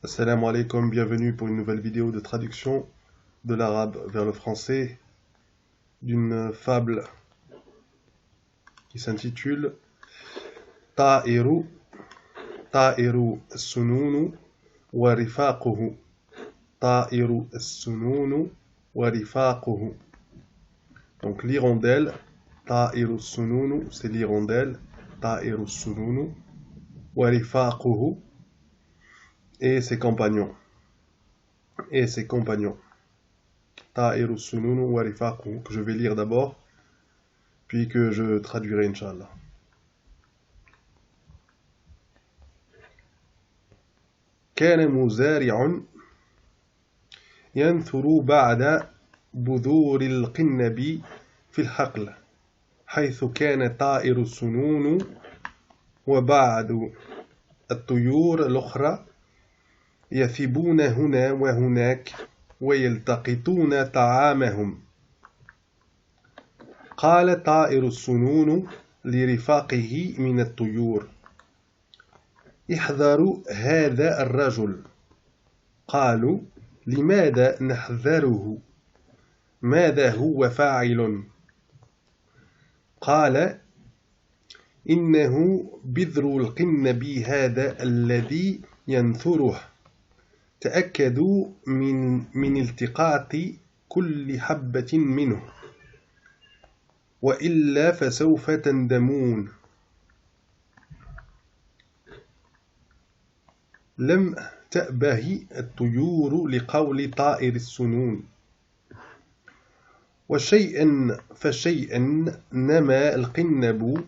Assalamu alaikum, bienvenue pour une nouvelle vidéo de traduction de l'arabe vers le français d'une fable qui s'intitule Ta'iru as-sununu wa rifaquhu. Ta'iru as-sununu wa rifaquhu. Donc l'hirondelle, Ta'iru as-sununu, c'est l'hirondelle, Ta'iru as-sununu wa rifaquhu, et ses compagnons. Et ses compagnons. Ta'iru as-sununu wa rifaquhu, que je vais lire d'abord, puis que je traduirai, Inch'Allah. كان مزارع ينثر بعد بذور القنب في الحقل حيث كان طائر السنون وبعض الطيور الأخرى يثبون هنا وهناك ويلتقطون طعامهم. قال طائر السنون لرفاقه من الطيور: احذروا هذا الرجل. قالوا: لماذا نحذره؟ ماذا هو فاعل؟ قال: إنه بذر القنب هذا الذي ينثره. تأكدوا من التقاط كل حبة منه، وإلا فسوف تندمون. لم تأبه الطيور لقول طائر السنون، وشيئا فشيئا نما القنب،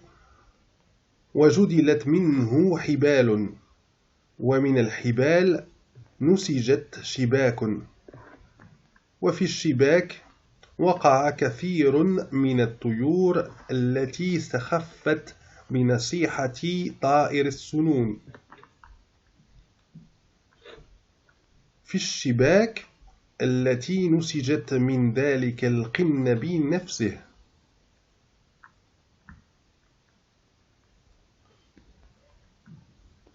وجدلت منه حبال، ومن الحبال نسجت شباك، وفي الشباك وقع كثير من الطيور التي استخفت بنصيحة طائر السنون. في الشباك التي نسجت من ذلك القنب نفسه.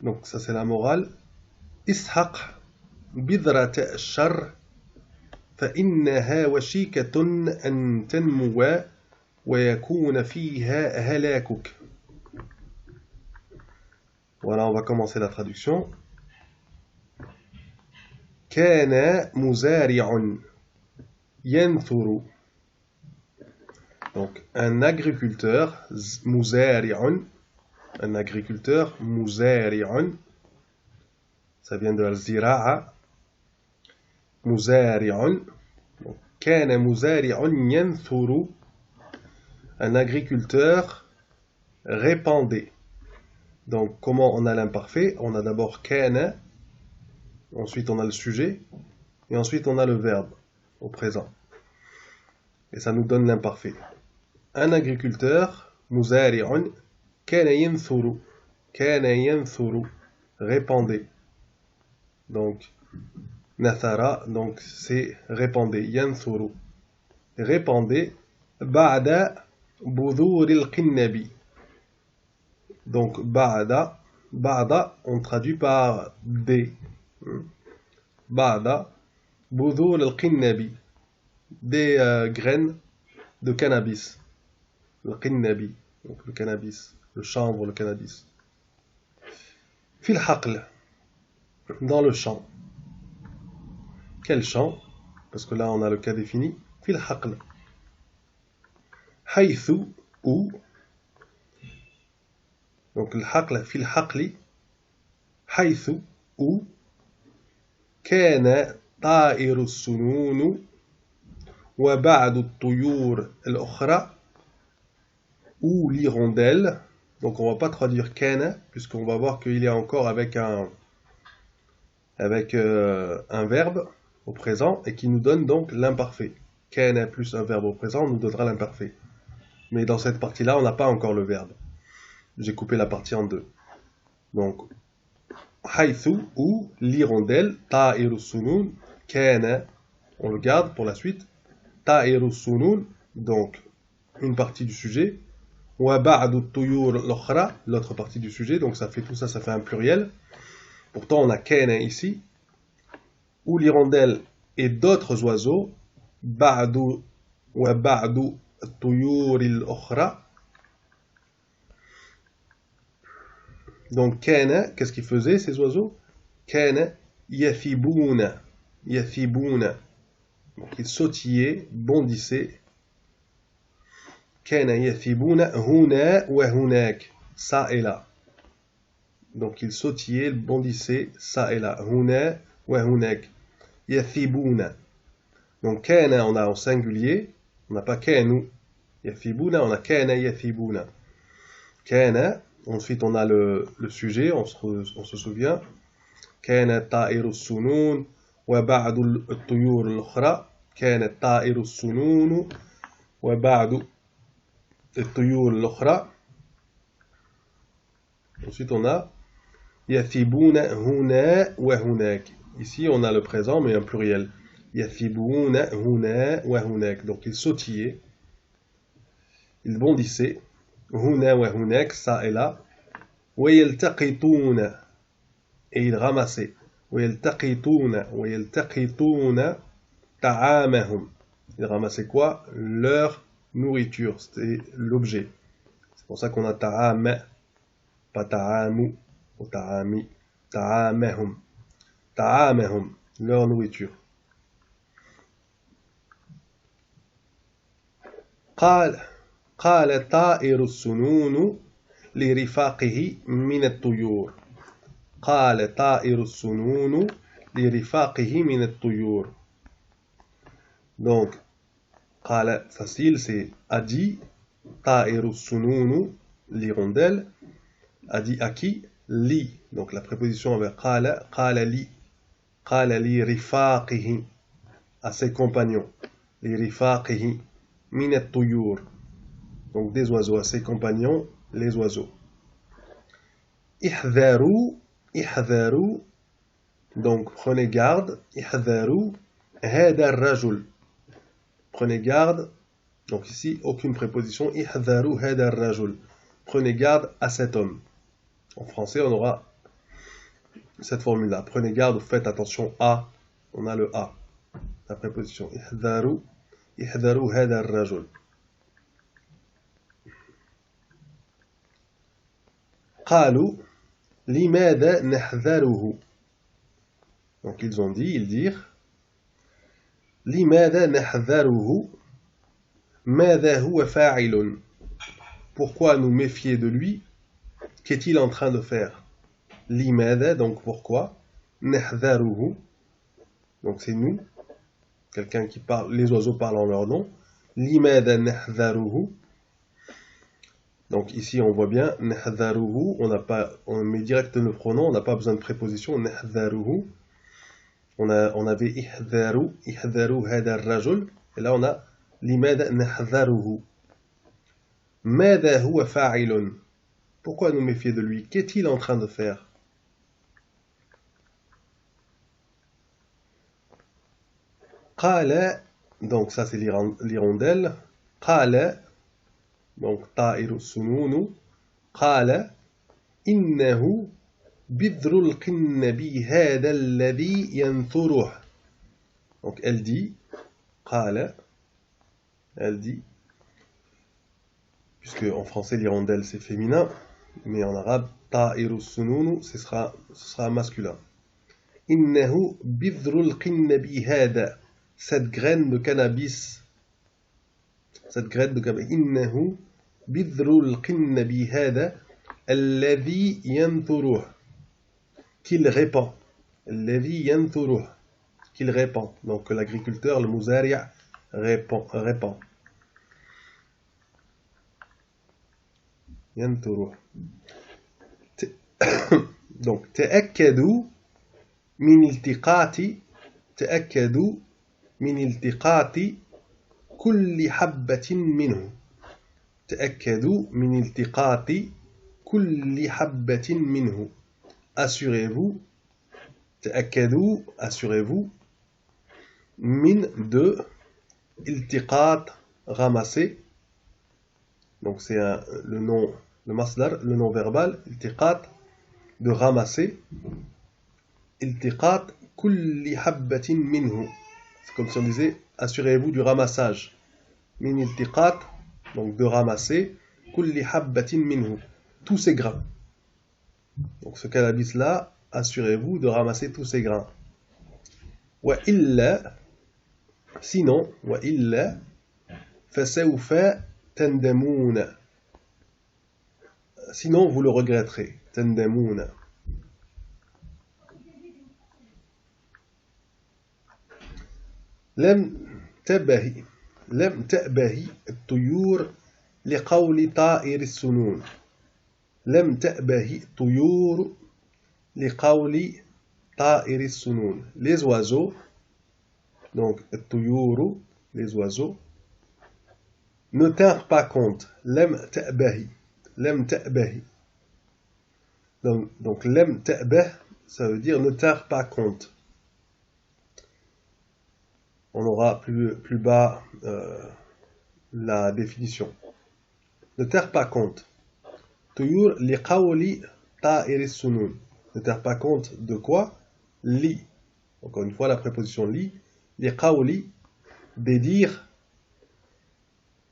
Donc ça c'est la morale. اسحق بذرة الشر فإنها وشيكة أن تنمو ويكون فيها هلاكك. Voilà, on va commencer la traduction. كان مزارع ينثر. Donc un agriculteur, مزارع, un agriculteur, مزارع, ça vient de al-zira'a, مزارع. كان مزارع ينثر, un agriculteur répandait. Donc comment on a l'imparfait? On a d'abord kana, ensuite on a le sujet, et ensuite on a le verbe au présent. Et ça nous donne l'imparfait. Un agriculteur, muzari'un, kana yanthuru, répandait. Donc, nathara, donc c'est répandait, yanthuru, répandait, ba'da budhuril qinnabi. Donc, ba'da, on traduit par des. Ba'da budhur al-qinnabi, des graines de cannabis. Le qinnabi, donc le cannabis, le chanvre, le cannabis. Fil haql, dans le champ. Quel champ? Parce que là on a le cas défini. Fil haql. Haythu, où. Donc le haql, fil haqli. Haythu, où. كان طائر السنون وبعض الطيور الأخرى, ou l'hirondelle. Donc on ne va pas traduire kana, puisqu'on va voir qu'il y a encore avec un verbe au présent, et qui nous donne donc l'imparfait. Kana plus un verbe au présent nous donnera l'imparfait. Mais dans cette partie-là, on n'a pas encore le verbe. J'ai coupé la partie en deux. Donc, haythu, ou l'hirondelle, ta'iru sunun, kana, on le garde pour la suite, ta'iru sunun, donc une partie du sujet, wa ba'du tuyur l'ukhra, l'autre partie du sujet, donc ça fait tout ça, ça fait un pluriel. Pourtant on a kana ici, ou l'hirondelle et d'autres oiseaux, بعض وبعض الطيور الأخرى. Donc, كان, qu'est-ce qu'ils faisaient ces oiseaux? كان يثيبون, يثيبون. Donc, ils sautillaient, bondissaient. كان يثيبون هنا وهناك, ça et là. Donc, ils sautillaient, bondissaient, ça et là. هنا وهناك. يثيبون. Donc, كان, on a en singulier, on n'a pas كانوا. يثيبون, on a كان يثيبون. كان, ensuite on a le sujet, on se souvient. كان طائر السنون وبعض الطيور الأخرى. كان طائر السنون وبعض الطيور الأخرى. Ensuite on a يثيبون هنا وهناك. Ici on a le présent mais un pluriel. يثيبون هنا وهناك. Donc ils sautillaient, ils bondissaient. هنا وهناك, ça et là. ويلتقطون, et ils ramassaient. ويلتقطون, ويلتقطون طعامهم. Ils ramassaient quoi? Leur nourriture, c'était l'objet. C'est pour ça qu'on a ta'am, pas ta'amu ou ta'ami. Ta'amahum. Ta'amahum, leur nourriture. قال طائر السنون لرفاقه من الطيور. قال طائر السنون لرفاقه من الطيور. Donc, قال, facile, c'est a dit. طائر السنون, l'hirondelle, a dit à qui? Li. Donc la préposition avec قال, قال li. قال لرفاقه, à ses compagnons. لرفاقه من الطيور. Donc des oiseaux, à ses compagnons, les oiseaux. احذروا, احذروا. Donc prenez garde. احذروا هذا الرجل. Prenez garde. Donc ici, aucune préposition. احذروا هذا الرجل. Prenez garde à cet homme. En français, on aura cette formule-là. Prenez garde ou faites attention à. On a le à. La préposition. احذروا, احذروا هذا الرجل. قالوا لماذا نحذره. Donc ils ont dit, ils dirent لماذا نحذره ماذا هو فاعل. Pourquoi nous méfier de lui? Qu'est-il en train de faire? لماذا, donc pourquoi. نحذره, donc c'est nous. Quelqu'un qui parle, les oiseaux parlent en leur nom. لماذا نحذره. Donc ici on voit bien نحذره, on met direct le pronom, on n'a pas besoin de préposition. نحذره. On avait احذروا, احذروا هذا الرجل. Et là on a لماذا نحذره. ماذا هو فاعل. Pourquoi nous méfier de lui? Qu'est-il en train de faire? قال, donc ça c'est l'hirondelle. قال, donc طائر السنون. قال إنه بذر القنب هذا الذي ينثره. Donc elle dit, قال, elle dit, puisque en français l'hirondelle c'est féminin, mais en arabe طائر السنون ce sera masculin. إنه بذر القنب هذا, cette graine de cannabis, cette graine de cannabis. إنه بذر القنب هذا الذي ينثره, qu'il répand. الذي ينثره, qu'il répand. Donc l'agriculteur, le مزارع répand. ينثره. Donc تأكدوا من التقاط كل حبة منه. تأكدوا من التقاط كل حبة منه. Assurez-vous. تأكدوا, assurez-vous. من de التقاط, ramasser. Donc c'est le nom, le masdar, le nom verbal. التقاط, de ramasser. التقاط kulli habbatin minhu. C'est comme si on disait assurez-vous du ramassage. Min iltiqat, donc de ramasser. Kulli habbatin minhu. Tous ces grains. Donc ce cannabis là, assurez-vous de ramasser tous ces grains. Wa illa, sinon, wa illa, fasawfa tandamouna. Sinon vous le regretterez. Tandamouna. لم تأبه الطيور لقول طائر السنون. لم تأبه الطيور لقول طائر السنون. Les oiseaux, donc الطيور, les oiseaux, ne tinrent pas compte. لم تأبه. لم تأبه. Donc لم تأبه, ça veut dire ne tinrent pas compte. On aura plus bas la définition. Ne terre pas compte. Tuyur li qawli ta'ir sunun. Ne terre pas compte de quoi? Li. Encore une fois, la préposition li. Li qawli, des dires.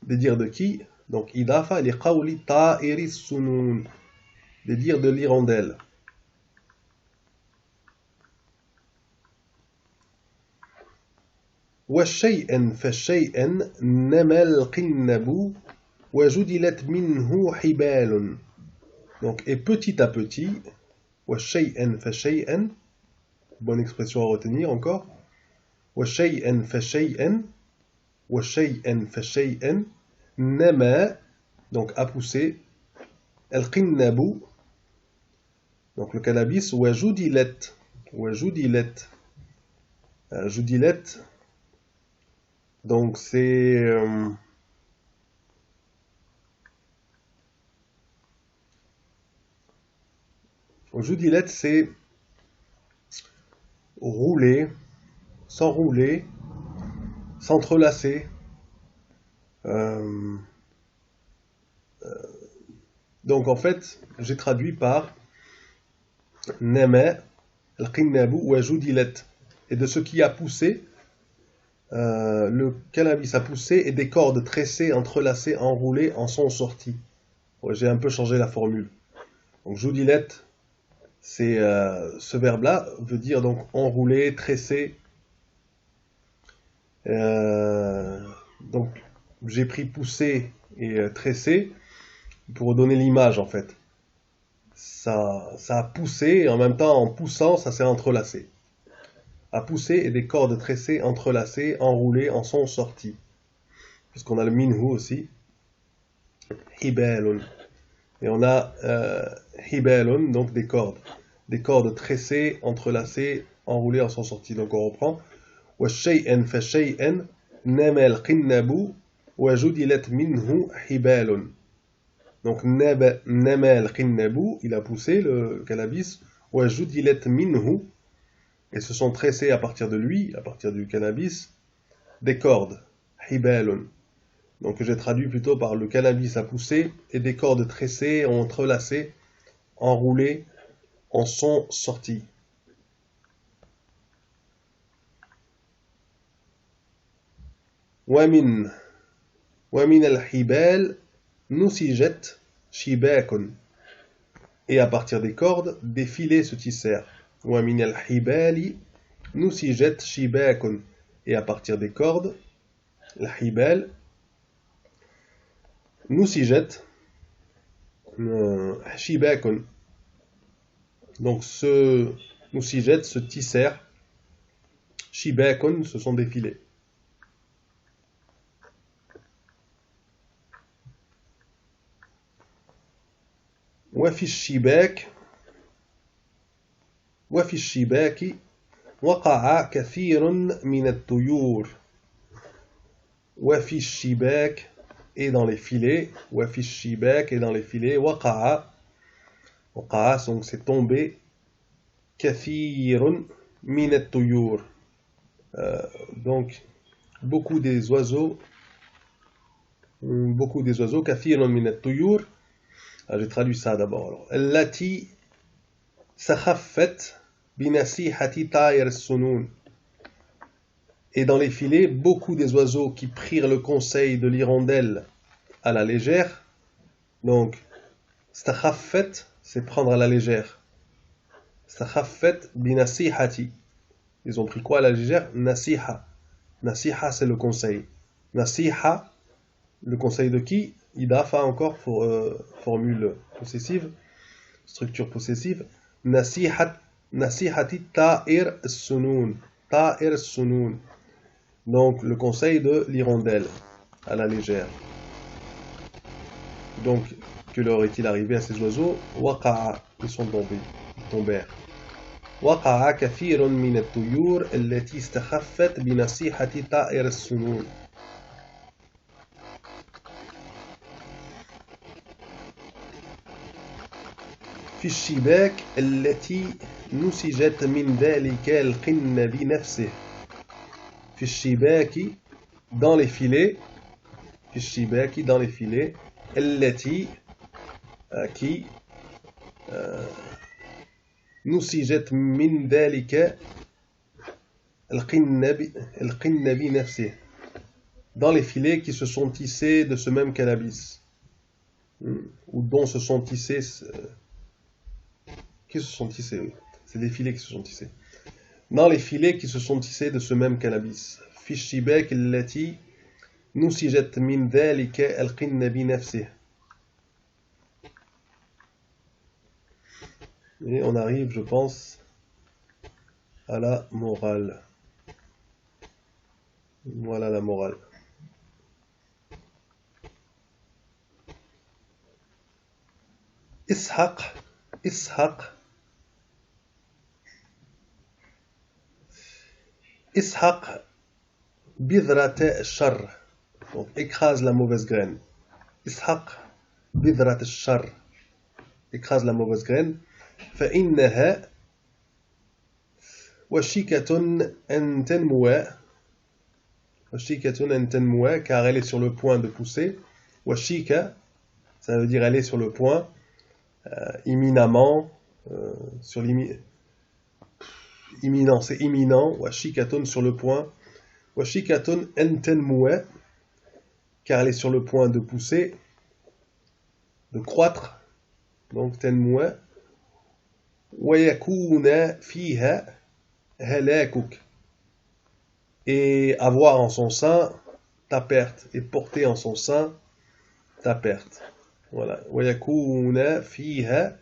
Des dires de qui? Donc, idafa li qawli ta'ir sunun. Des dires de l'hirondelle. وشيئا فشيئا نما القنب وجدلت منه حبال. Donc, et petit à petit, وشيئا فشيئا, bonne expression à retenir encore, وشيئا فشيئا, وشيئا فشيئا, نما, donc a poussé, القنب, donc le cannabis, وجدلت, وجدلت, جدلت, donc c'est judilette, c'est rouler, s'enrouler, s'entrelacer. Donc en fait, j'ai traduit par nama al-qinnabu wa judilette, et de ce qui a poussé. Le cannabis a poussé et des cordes tressées, entrelacées, enroulées en sont sorties. Ouais, j'ai un peu changé la formule. Donc joudilette, c'est ce verbe-là veut dire donc enrouler, tresser. Donc j'ai pris pousser et tresser pour donner l'image en fait. Ça a poussé et en même temps en poussant, ça s'est entrelacé. A poussé et des cordes tressées, entrelacées, enroulées en sont sorties. Puisqu'on a le minhu aussi. Hibalun. Et on a hibalun, donc des cordes. Des cordes tressées, entrelacées, enroulées en sont sorties. Donc on reprend. وَالشَّيْئًا فَشَيْئًا نَمَا الْقِنَّبُ وَجُدِلَتْ مِنْهُ حِبَالٌ. Donc نَمَا الْقِنَّبُ, il a poussé le cannabis. وَجُدِلَتْ مِنْهُ, et se sont tressés à partir de lui, à partir du cannabis, des cordes, hibalun. Donc j'ai traduit plutôt par le cannabis a poussé et des cordes tressées, entrelacées, enroulées, en sont sorties. وَمِنْ الْحِبَالِ نُسِجَتْ شِبَاكٌ. Et à partir des cordes, des filets se tissèrent. وَمِنَ الْحِبَالِ نُسِجَتْ شِبَاكٌ. Et à partir des cordes, الْحِبَال, نُسِجَتْ شِبَاكٌ. Donc ce نُسِجَتْ se tissèrent, شِبَاكٌ, ce sont des filets. وَفِي الشِّبَاكِ وقع كثير من الطيور. وفي الشباك, et dans les filets. وفي الشباك, et dans les filets. وقع, donc c'est tombé. كثير من الطيور, donc beaucoup des oiseaux. كثير من الطيور. J'ai traduit ça d'abord. التي سخفت binasihati ta'ir as-sunun. Et dans les filets, beaucoup des oiseaux qui prirent le conseil de l'hirondelle à la légère. Donc, stakhaffet, c'est prendre à la légère. Stakhaffet binasihati. Ils ont pris quoi à la légère? Nasiha. Nasiha, c'est le conseil. Nasiha, le conseil de qui? Idafa encore, formule possessive, structure possessive. Nasihati ta'ir as-sunun. Ta'ir as-sunun. Donc, le conseil de l'hirondelle, à la légère. Donc, que leur est-il arrivé à ces oiseaux? Waqa'a, ils sont tombés, ils tombèrent. وقع كثير من الطيور التي استخفت بنصيحة طائر السنون. في الشباك التي نسجت من ذلك القن بنفسه. في الشباك dans les filets. في الشباك dans les filets. التي qui نسجت من ذلك القن بنفسه. Dans les filets qui se sont tissés de ce même cannabis. Ou dont se sont tissés. Qui se sont tissés, oui. C'est des filets qui se sont tissés. Dans les filets qui se sont tissés de ce même cannabis. في الشباك التي نسجت من ذلك القن بنفسه. Et on arrive, je pense, à la morale. Voilà la morale. Ishaq bidrat shar. Donc écrase la mauvaise graine. Ishaq bidrat shar. Écrase la mauvaise graine. فإنها وشيكة أن تنمو. وشيكة أن تنمو, car elle est sur le point de pousser. Washika, ça veut dire elle est sur le point, imminemment, sur imminent, c'est imminent. Washikatun, sur le point. Washikatun an tanmou, car elle est sur le point de pousser, de croître. Donc tanmou. وَيَكُونَ فِيهَا هَلَاكُكَ, et avoir en son sein ta perte, et porter en son sein ta perte. Voilà. وَيَكُونَ فِيهَا,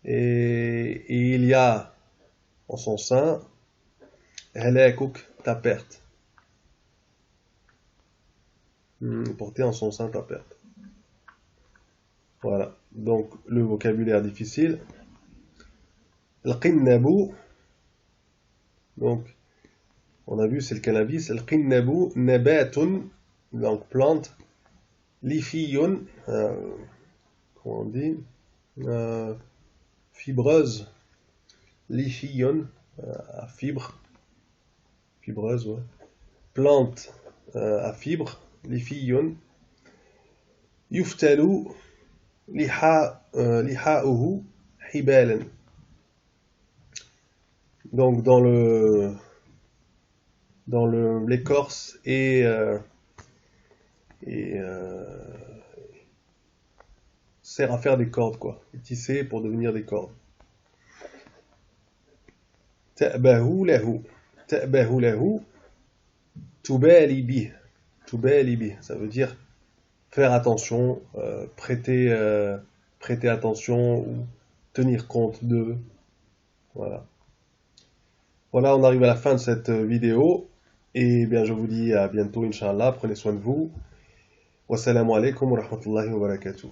et il y a en son sein هَلَاكُكَ, ta perte. Porter en son sein ta perte. Voilà. Donc le vocabulaire difficile. Al-qinnabu, donc on a vu c'est le cannabis. Al-qinnabu nabatun, donc plante. Lifiyun, comment on dit, fibreuse. Lifiyun, à fibre, fibreuse, ouais. Plante à fibre. Lifiyun. Yuftalu liha'uhu hibalan. Donc dans l'écorce et sert à faire des cordes, quoi, et tisser pour devenir des cordes. Ta'bahu lahu, tubali bih, ça veut dire faire attention, prêter attention ou tenir compte de. Voilà. Voilà, on arrive à la fin de cette vidéo. Et bien, je vous dis à bientôt, Inch'Allah. Prenez soin de vous. Wassalamu alaikum wa rahmatullahi wa barakatuh.